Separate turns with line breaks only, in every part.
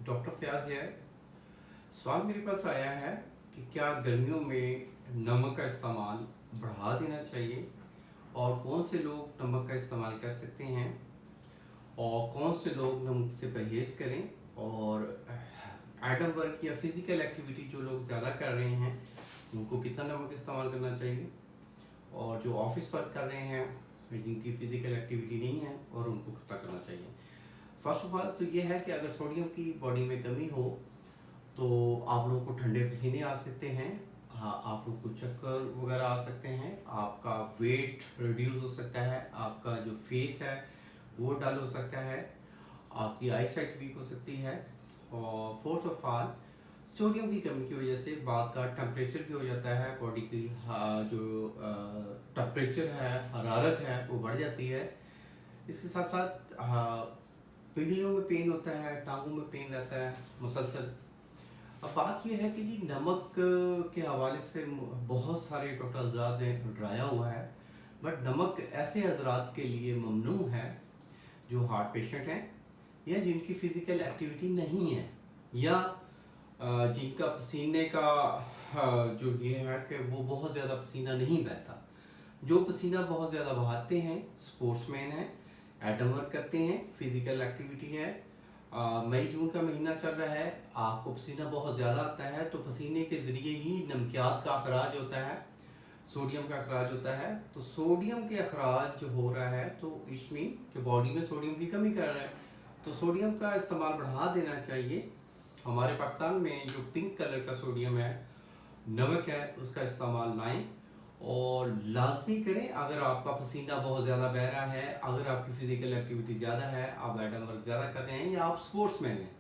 Doctor Fayaz है। सवाल मेरे पास आया है कि क्या गर्मियों में नमक का इस्तेमाल बढ़ा देना चाहिए और कौन से लोग नमक का इस्तेमाल कर सकते हैं और कौन से लोग नमक से परहेज़ करें, और एडम वर्क या फिज़िकल एक्टिविटी जो लोग ज़्यादा कर रहे हैं उनको कितना नमक इस्तेमाल करना चाहिए, और जो ऑफिस वर्क कर रहे हैं जिनकी फ़िज़िकल एक्टिविटी नहीं है और उनको कितना करना चाहिए। फर्स्ट ऑफ ऑल तो ये है कि अगर सोडियम की बॉडी में कमी हो तो आप लोगों को ठंडे पसीने आ सकते हैं, हाँ आप लोग को चक्कर वगैरह आ सकते हैं, आपका वेट रिड्यूस हो सकता है, आपका जो फेस है वो डल हो सकता है, आपकी आई साइट वीक हो सकती है। और फोर्थ ऑफ ऑल सोडियम की कमी की वजह से बाज़ का टेम्परेचर भी हो जाता है, बॉडी की जो टेम्परेचर है, हरारत है वो बढ़ जाती है। इसके साथ साथ पीढ़ियों में पेन होता है, टांगों में पेन रहता है मुसलसल। अब बात यह है कि जी नमक के हवाले से बहुत सारे डॉक्टर हजरात ने डराया हुआ है, बट नमक ऐसे हजरात के लिए ममनू है जो हार्ट पेशेंट हैं या जिनकी फ़िज़िकल एक्टिविटी नहीं है, या जिनका पसीने का जो ये है कि वो बहुत ज़्यादा पसीना नहीं बहता। जो पसीना बहुत ज़्यादा बहाते हैं स्पोर्ट्समैन हैं, एटम वर्क करते हैं, फिजिकल एक्टिविटी है, मई जून का महीना चल रहा है, आपको पसीना बहुत ज़्यादा आता है तो पसीने के ज़रिए ही नमकियात का अखराज होता है, सोडियम का अखराज होता है। तो सोडियम के अखराज जो हो रहा है तो इसमें कि बॉडी में सोडियम की कमी कर रहा है, तो सोडियम का इस्तेमाल बढ़ा देना चाहिए। हमारे पाकिस्तान में जो पिंक कलर का सोडियम है, नमक है, उसका इस्तेमाल लाएँ और लाजमी करें। अगर आपका पसीना बहुत ज़्यादा बह रहा है, अगर आपकी फ़िज़िकल एक्टिविटी ज़्यादा है, आप एडम वर्क ज़्यादा कर रहे हैं या आप स्पोर्ट्समैन हैं,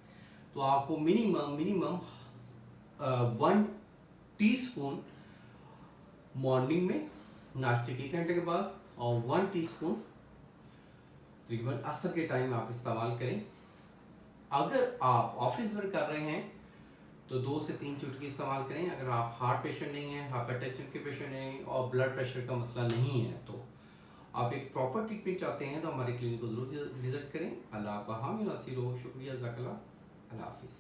तो आपको मिनिमम 1 टीस्पून मॉर्निंग में नाश्ते के 1 घंटे के बाद और 1 टीस्पून तकरीबन असर के टाइम आप इस्तेमाल करें। अगर आप ऑफिस वर्क कर रहे हैं तो 2 से 3 चुटकी इस्तेमाल करें। अगर आप हार्ट पेशेंट नहीं हैं, हाइपरटेंशन के पेशेंट नहीं और ब्लड प्रेशर का मसला नहीं है, तो आप एक प्रॉपर ट्रीटमेंट चाहते हैं तो हमारे क्लिनिक को ज़रूर विज़िट करें। अल्लाह आपका हामी नासिर हो। शुक्रिया, जज़ाकल्लाह, अल्लाह हाफिज़।